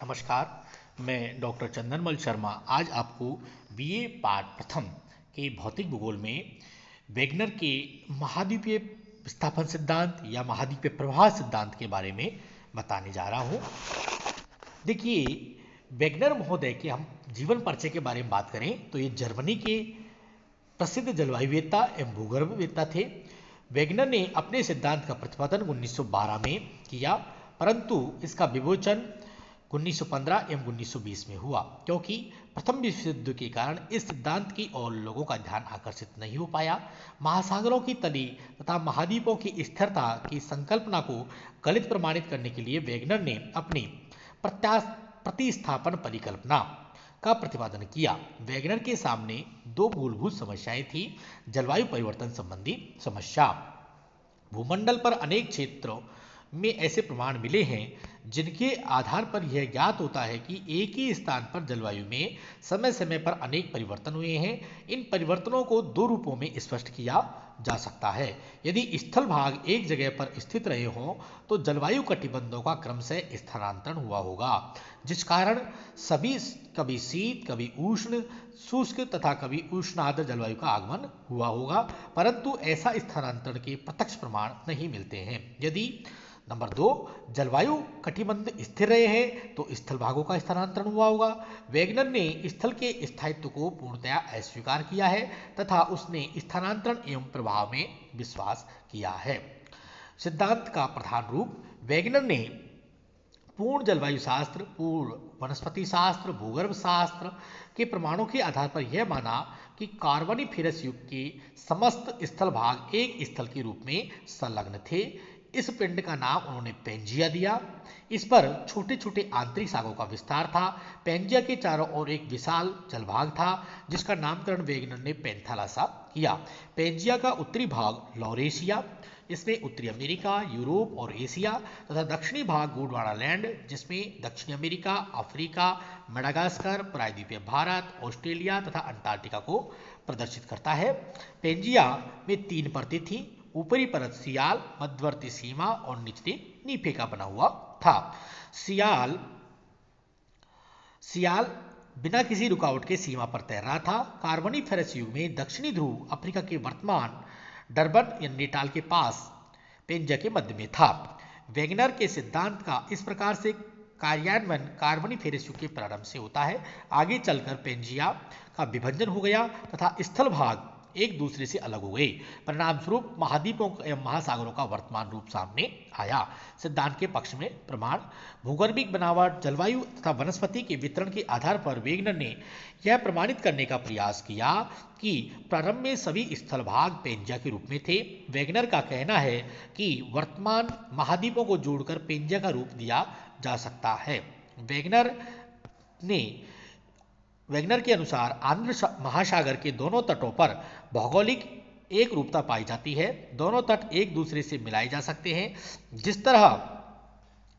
नमस्कार, मैं डॉक्टर चंदनमल शर्मा आज आपको बीए पाठ प्रथम के भौतिक भूगोल में वेगनर के महाद्वीपीय विस्थापन सिद्धांत या महाद्वीपीय प्रवाह सिद्धांत के बारे में बताने जा रहा हूँ। देखिए, वेगनर महोदय के हम जीवन परिचय के बारे में बात करें तो ये जर्मनी के प्रसिद्ध जलवायुवेत्ता एवं भूगर्भवेत्ता थे। वेगनर ने अपने सिद्धांत का प्रतिपादन 1912 में किया, परंतु इसका विमोचन 1915 एवं 1920 में हुआ, क्योंकि प्रथम विश्व युद्ध के कारण इस सिद्धांत की ओर लोगों का ध्यान आकर्षित नहीं हो पाया। महासागरों की तली तथा महाद्वीपों की स्थिरता की संकल्पना को गणित प्रमाणित करने के लिए वेगनर ने अपनी प्रतिस्थापन परिकल्पना का प्रतिपादन किया। वेगनर के सामने दो मूलभूत समस्याएं थी। जलवायु परिवर्तन संबंधी समस्या। भूमंडल पर अनेक क्षेत्रों में ऐसे प्रमाण मिले हैं जिनके आधार पर यह ज्ञात होता है कि एक ही स्थान पर जलवायु में समय समय पर अनेक परिवर्तन हुए हैं। इन परिवर्तनों को दो रूपों में स्पष्ट किया जा सकता है। यदि स्थल भाग एक जगह पर स्थित रहे हों तो जलवायु कटिबंधों का क्रमशः स्थानांतरण हुआ होगा, जिस कारण सभी कभी शीत, कभी उष्ण शुष्क तथा कभी उष्णार्द्र जलवायु का आगमन हुआ होगा, परंतु ऐसा स्थानांतरण के प्रत्यक्ष प्रमाण नहीं मिलते हैं। यदि नंबर 2 जलवायु कटिबंध स्थिर रहे हैं तो स्थल भागों का स्थानांतरण हुआ होगा। वेगनर ने स्थल के स्थायित्व को पूर्णतया अस्वीकार किया है तथा उसने स्थानांतरण एवं प्रभाव में विश्वास किया है। सिद्धांत का प्रधान रूप। वेगनर ने पूर्ण जलवायु शास्त्र, पूर्ण वनस्पति शास्त्र, भूगर्भ शास्त्र के प्रमाणों के आधार पर यह माना कि कार्बोनिफेरस युग के समस्त स्थल भाग एक स्थल के रूप में संलग्न थे। इस पिंड का नाम उन्होंने पेंजिया दिया। इस पर छोटे छोटे आंतरिक सागरों का विस्तार था। पेंजिया के चारों ओर एक विशाल जलभाग था जिसका नामकरण वेगनर ने पेंथालासा किया। पेंजिया का उत्तरी भाग लॉरेशिया, इसमें उत्तरी अमेरिका, यूरोप और एशिया तथा दक्षिणी भाग गोंडवाना लैंड, जिसमें दक्षिणी अमेरिका, अफ्रीका, मेडागास्कर, प्रायद्वीपीय भारत, ऑस्ट्रेलिया तथा अंटार्कटिका को प्रदर्शित करता है। पेंजिया में 3 परतें थीं। ऊपरी परत सियाल, मध्यवर्ती सीमा और निचले नीफे का बना हुआ था। सियाल बिना किसी रुकावट के सीमा पर तैर रहा था। कार्बोनिफेरस युग में दक्षिणी ध्रुव अफ्रीका के वर्तमान डरबन या नेटाल के पास पेंजिया के मध्य में था। वेगनर के सिद्धांत का इस प्रकार से कार्यान्वयन कार्बोनिफेरस युग के प्रारंभ से होता है। आगे चलकर पेंजिया का विभाजन हो गया तथा स्थल भाग एक दूसरे से अलग हो गए। परिणाम स्वरूप महाद्वीपों एवं महासागरों का वर्तमान रूप सामने आया। सिद्धांत के पक्ष में प्रमाण। भूगर्भिक बनावट, जलवायु तथा वनस्पति के वितरण के आधार पर वेगनर ने यह प्रमाणित करने का प्रयास किया कि प्रारंभ में सभी स्थल भाग पेंजिया के रूप में थे। वेगनर का कहना है कि वर्तमान महाद्वीपों को जोड़कर पेंजिया का रूप दिया जा सकता है। वेगनर के अनुसार आंध्र महासागर के दोनों तटों पर भौगोलिक एक रूपता पाई जाती है। दोनों तट एक दूसरे से मिलाए जा सकते हैं। जिस तरह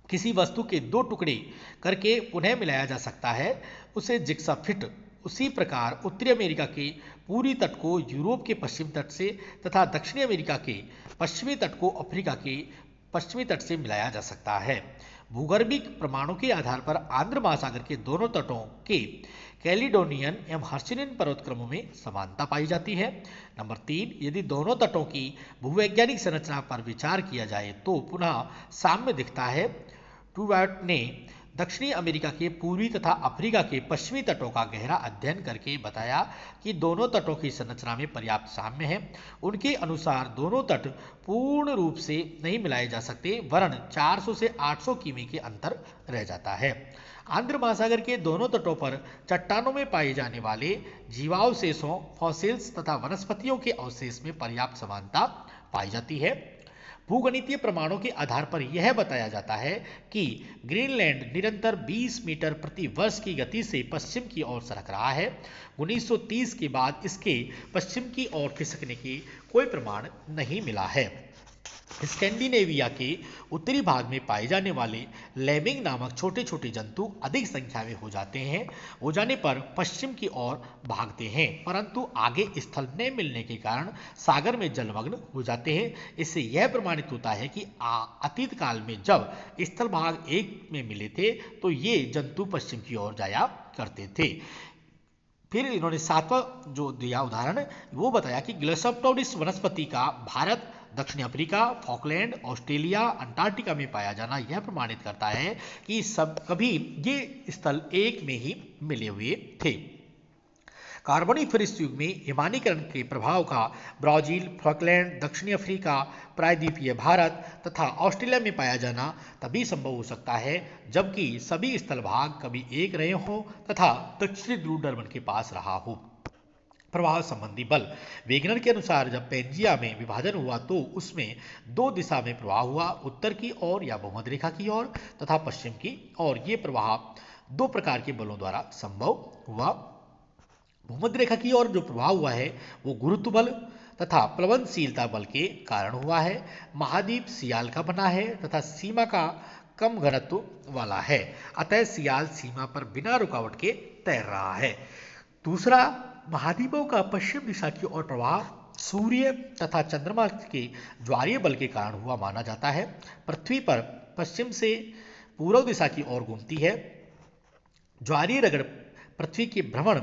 किसी वस्तु के 2 टुकड़े करके पुनः मिलाया जा सकता है उसे जिक्सा फिट, उसी प्रकार उत्तरी अमेरिका के पूर्वी तट को यूरोप के पश्चिमी तट से तथा दक्षिणी अमेरिका के पश्चिमी तट को अफ्रीका के पश्चिमी तट से मिलाया जा सकता है। भूगर्भिक प्रमाणों के आधार पर आंध्र महासागर के दोनों तटों के कैलिडोनियन एवं हर्षियन पर्वतक्रमों में समानता पाई जाती है। नंबर 3 यदि दोनों तटों की भूवैज्ञानिक संरचना पर विचार किया जाए तो पुनः साम्य दिखता है। टूवार्ट ने दक्षिणी अमेरिका के पूर्वी तथा अफ्रीका के पश्चिमी तटों का गहरा अध्ययन करके बताया कि दोनों तटों की संरचना में पर्याप्त साम्य है। उनके अनुसार दोनों तट पूर्ण रूप से नहीं मिलाए जा सकते, वरन 400 से 800 किमी के अंतर रह जाता है। आंध्र महासागर के दोनों तटों पर चट्टानों में पाए जाने वाले जीवावशेषों, फॉसिल्स तथा वनस्पतियों के अवशेष में पर्याप्त समानता पाई जाती है। भूगणितीय प्रमाणों के आधार पर यह बताया जाता है कि ग्रीनलैंड निरंतर 20 मीटर प्रति वर्ष की गति से पश्चिम की ओर सरक रहा है। 1930 के बाद इसके पश्चिम की ओर खिसकने की कोई प्रमाण नहीं मिला है। स्कैंडिनेविया के उत्तरी भाग में पाए जाने वाले लेमिंग नामक छोटे छोटे जंतु अधिक संख्या में हो जाने पर पश्चिम की ओर भागते हैं, परंतु आगे स्थल न मिलने के कारण सागर में जलमग्न हो जाते हैं। इससे यह प्रमाणित होता है कि अतीत काल में जब स्थल भाग एक में मिले थे तो ये जंतु पश्चिम की ओर जाया करते थे। फिर इन्होंने सातवां जो दिया उदाहरण वो बताया कि ग्लेसोप्टोडिस वनस्पति का भारत, दक्षिण अफ्रीका, फॉकलैंड, ऑस्ट्रेलिया, अंटार्कटिका में पाया जाना यह प्रमाणित करता है कि सब कभी ये स्थल एक में ही मिले हुए थे। कार्बोनिफेरस युग में हिमानीकरण के प्रभाव का ब्राजील, फॉकलैंड, दक्षिणी अफ्रीका, प्रायद्वीपीय भारत तथा ऑस्ट्रेलिया में पाया जाना तभी संभव हो सकता है जबकि सभी स्थल भाग कभी एक रहे हों तथा दक्षिणी ध्रुव डरबन के पास रहा हो। प्रवाह संबंधी बल। वेगनर के अनुसार जब पेंजिया में विभाजन हुआ तो उसमें दो दिशा में प्रवाह हुआ, उत्तर की ओर या भूमध्य रेखा की ओर तथा पश्चिम की ओर। ये प्रवाह दो प्रकार के बलों द्वारा संभव हुआ। भूमध्य रेखा की ओर जो प्रभाव हुआ है वो गुरुत्व बल तथा प्लवनशीलता बल के कारण हुआ है। महाद्वीप सियाल का बना है तथा सीमा का कम घनत्व वाला है, अतः सियाल सीमा पर बिना रुकावट के तैर रहा है। दूसरा, महाद्वीपों का पश्चिम दिशा की ओर प्रवाह सूर्य तथा चंद्रमा के ज्वारीय बल के कारण हुआ माना जाता है। पृथ्वी पर पश्चिम से पूर्व दिशा की ओर घूमती है। ज्वारीय रगड़ पृथ्वी के भ्रमण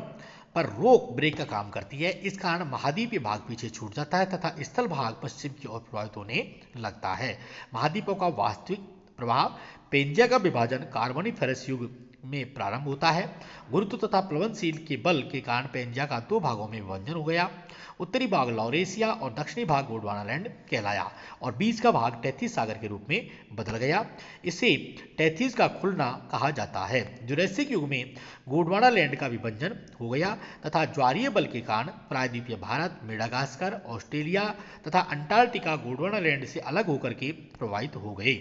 पर रोक ब्रेक का काम करती है। इस कारण महाद्वीपीय भाग पीछे छूट जाता है तथा स्थल भाग पश्चिम की ओर प्रभावित होने लगता है। महाद्वीपों का वास्तविक प्रभाव। पेंजिया का विभाजन कार्बोनिफेरस युग में प्रारंभ होता है। गुरुत्व तथा प्लवनशील के बल के कारण पेंजिया का दो भागों में विभाजन हो गया। उत्तरी भाग लॉरेशिया और दक्षिणी भाग गोंडवानालैंड कहलाया और बीच का भाग टेथिस सागर के रूप में बदल गया। इसे टेथिस का खुलना कहा जाता है। जुरासिक युग में गोंडवानालैंड का विभाजन हो गया तथा ज्वारीय बल के कारण प्रायद्वीपीय भारत, मेडागास्कर, ऑस्ट्रेलिया तथा अंटार्कटिका गोंडवानालैंड से अलग होकर के प्रभावित हो गए।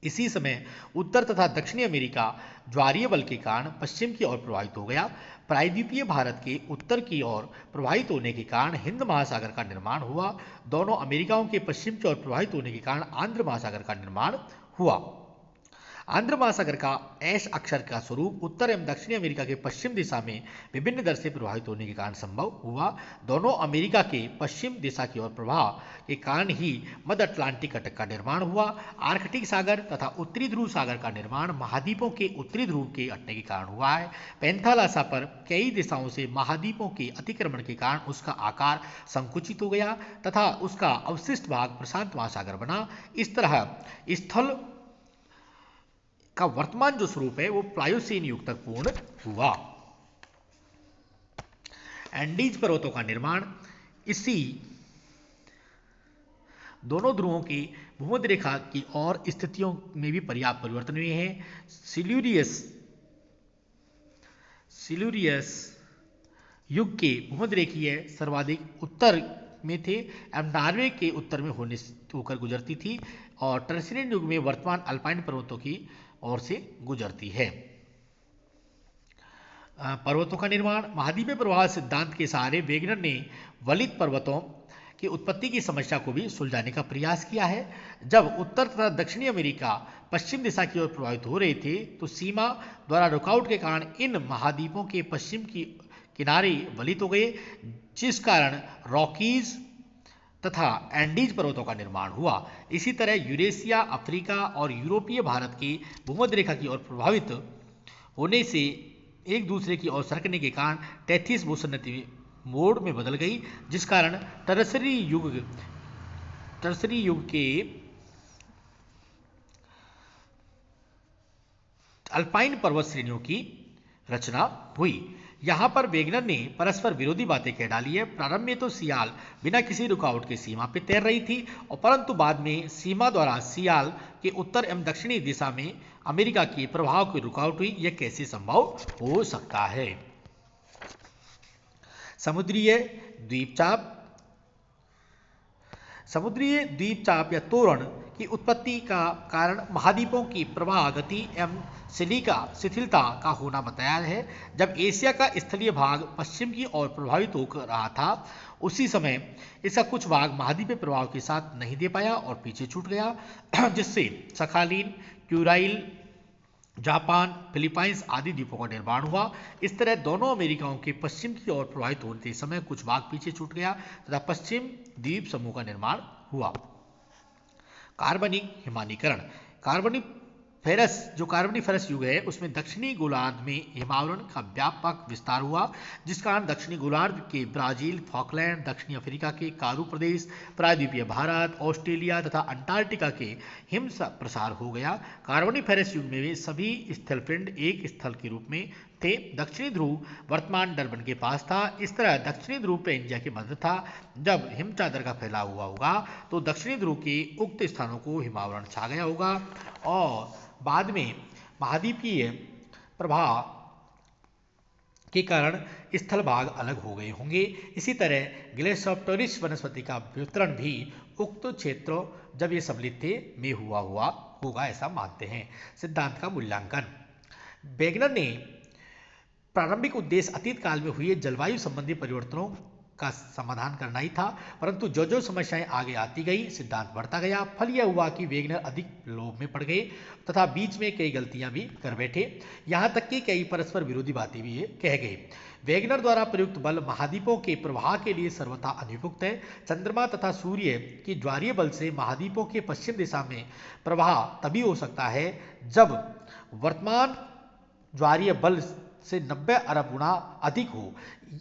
इसी समय उत्तर तथा दक्षिणी अमेरिका ज्वारीय बल के कारण पश्चिम की ओर प्रभावित हो गया। प्रायद्वीपीय भारत के उत्तर की ओर प्रभावित होने के कारण हिंद महासागर का निर्माण हुआ। दोनों अमेरिकाओं के पश्चिम की ओर प्रभावित होने के कारण आंध्र महासागर का निर्माण हुआ। आंध्र महासागर का एस अक्षर का स्वरूप उत्तर एवं दक्षिणी अमेरिका के पश्चिम दिशा में विभिन्न दर से प्रभावित होने के कारण संभव हुआ। दोनों अमेरिका के पश्चिम दिशा की ओर प्रभाव के कारण ही मध्य अटलांटिक कटक का निर्माण हुआ। आर्कटिक सागर तथा उत्तरी ध्रुव सागर का निर्माण महाद्वीपों के उत्तरी ध्रुव के हटने के कारण हुआ है। पेंथालासा पर कई दिशाओं से महाद्वीपों के अतिक्रमण के कारण उसका आकार संकुचित हो गया तथा उसका अवशिष्ट भाग प्रशांत महासागर बना। इस तरह स्थल का वर्तमान जो स्वरूप है वो प्लायोसीन युग तक पूर्ण हुआ। एंडीज पर्वतों का निर्माण। इसी दोनों ध्रुवों की भूमध्य रेखा की और स्थितियों में भी पर्याप्त परिवर्तन हुए हैं। सिल्यूरियस युग के भूमध्य रेखीय सर्वाधिक उत्तर में थे एवं नॉर्वे के उत्तर में होकर गुजरती थी और टर्सियन युग में वर्तमान अल्पाइन पर्वतों की ओर से गुजरती है। पर्वतों का निर्माण। महाद्वीपीय प्रवाह सिद्धांत के सहारे वेगनर ने वलित पर्वतों की उत्पत्ति की समस्या को भी सुलझाने का प्रयास किया है। जब उत्तर तथा दक्षिणी अमेरिका पश्चिम दिशा की ओर प्रभावित हो रहे थे तो सीमा द्वारा रुकावट के कारण इन महाद्वीपों के पश्चिम की किनारे वलित हो गए, जिस कारण रॉकीज तथा एंडीज पर्वतों का निर्माण हुआ। इसी तरह यूरेशिया, अफ्रीका और यूरोपीय भारत की भूमध्य रेखा की ओर प्रभावित होने से एक दूसरे की ओर सरकने के कारण टेथिस भूसन्नति मोड में बदल गई, जिस कारण टर्सरी युग के अल्पाइन पर्वत श्रेणियों की रचना हुई। यहाँ पर वेगनर ने परस्पर विरोधी बातें कह डाली है। प्रारंभ में तो सियाल बिना किसी रुकावट के सीमा पर तैर रही थी और परंतु बाद में सीमा द्वारा सियाल के उत्तर एवं दक्षिणी दिशा में अमेरिका के प्रभाव की रुकावट हुई। यह कैसे संभव हो सकता है? समुद्रीय द्वीपचाप। समुद्री द्वीपचाप या तोरण की उत्पत्ति का कारण महाद्वीपों की प्रवाह गति एवं सिलिका शिथिलता का होना बताया है। जब एशिया का स्थलीय भाग पश्चिम की ओर प्रभावित होकर रहा था, उसी समय इसका कुछ भाग महाद्वीपीय प्रभाव के साथ नहीं दे पाया और पीछे छूट गया, जिससे सखालीन, क्यूराइल, जापान, फिलीपाइंस आदि द्वीपों का निर्माण हुआ। इस तरह दोनों अमेरिकाओं के पश्चिम की ओर प्रवाहित होने के समय कुछ भाग पीछे छूट गया तथा पश्चिम द्वीप समूह का निर्माण हुआ। कार्बनिक हिमानीकरण। कार्बनिफेरस युग है, उसमें दक्षिणी गोलार्ध में हिमावरण का व्यापक विस्तार हुआ, जिस कारण दक्षिणी गोलार्ध के ब्राजील, फॉकलैंड, दक्षिणी अफ्रीका के कारू प्रदेश, प्रायद्वीपीय भारत, ऑस्ट्रेलिया तथा अंटार्कटिका के हिम प्रसार हो गया। कार्बनिफेरस युग में वे सभी स्थलपिंड एक स्थल के रूप में थे। दक्षिणी ध्रुव वर्तमान डरबन के पास था। इस तरह दक्षिणी ध्रुव पेंजिया के मध्य था। जब हिम चादर का फैलाव हुआ होगा तो दक्षिणी ध्रुव के उक्त स्थानों को हिमावरण छा गया होगा और बाद में महाद्वीपीय प्रभाव के कारण स्थल भाग अलग हो गए होंगे। इसी तरह ग्लेशोप्टेरिस वनस्पति का वितरण भी उक्त क्षेत्रों जब ये सम्मिलित थे में हुआ होगा, ऐसा मानते हैं। सिद्धांत का मूल्यांकन। वेगनर ने प्रारंभिक उद्देश्य अतीत काल में हुए जलवायु संबंधी परिवर्तनों का समाधान करना ही था, परंतु जो जो समस्याएं आगे आती गई, सिद्धांत बढ़ता गया। फल यह हुआ कि वेगनर अधिक लोभ में पड़ गए तथा बीच में कई गलतियां भी कर बैठे, यहां तक कि कई परस्पर विरोधी बातें भी कह गए। वेगनर द्वारा प्रयुक्त बल महाद्वीपों के प्रवाह के लिए सर्वथा अनुपयुक्त है। चंद्रमा तथा सूर्य की ज्वारीय बल से महाद्वीपों के पश्चिम दिशा में प्रवाह तभी हो सकता है जब वर्तमान ज्वारीय बल से 90 अरब गुना अधिक हो।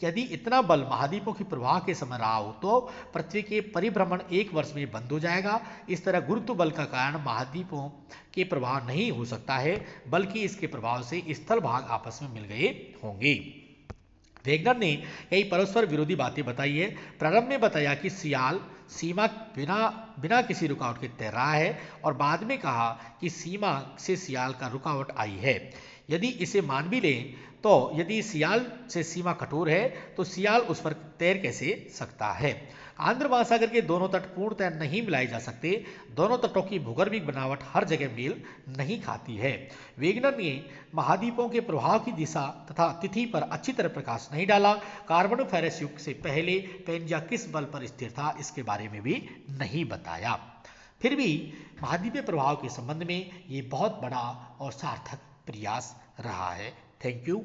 यदि इतना बल महाद्वीपों की प्रवाह के समय रहा हो तो पृथ्वी के परिभ्रमण एक वर्ष में बंद हो जाएगा। इस तरह गुरुत्व बल का कारण महाद्वीपों के प्रवाह नहीं हो सकता है, बल्कि इसके प्रभाव से स्थल भाग आपस में मिल गए होंगे। वेगनर ने कई परस्पर विरोधी बातें बताई है। प्रारंभ में बताया कि सियाल सीमा बिना किसी रुकावट के तैर रहा है और बाद में कहा कि सीमा से सियाल का रुकावट आई है। यदि इसे मान भी लें तो यदि सियाल से सीमा कठोर है तो सियाल उस पर तैर कैसे सकता है। आंध्र महासागर के दोनों तट पूर्णतः नहीं मिलाए जा सकते। दोनों तटों की भूगर्भिक बनावट हर जगह मेल नहीं खाती है। वेगनर ने महाद्वीपों के प्रभाव की दिशा तथा तिथि पर अच्छी तरह प्रकाश नहीं डाला। कार्बोनिफेरस युग से पहले पेंजिया किस बल पर स्थिर था, इसके बारे में भी नहीं बताया। फिर भी महाद्वीपीय प्रभाव के संबंध में ये बहुत बड़ा और सार्थक प्रयास रहा है। Thank you.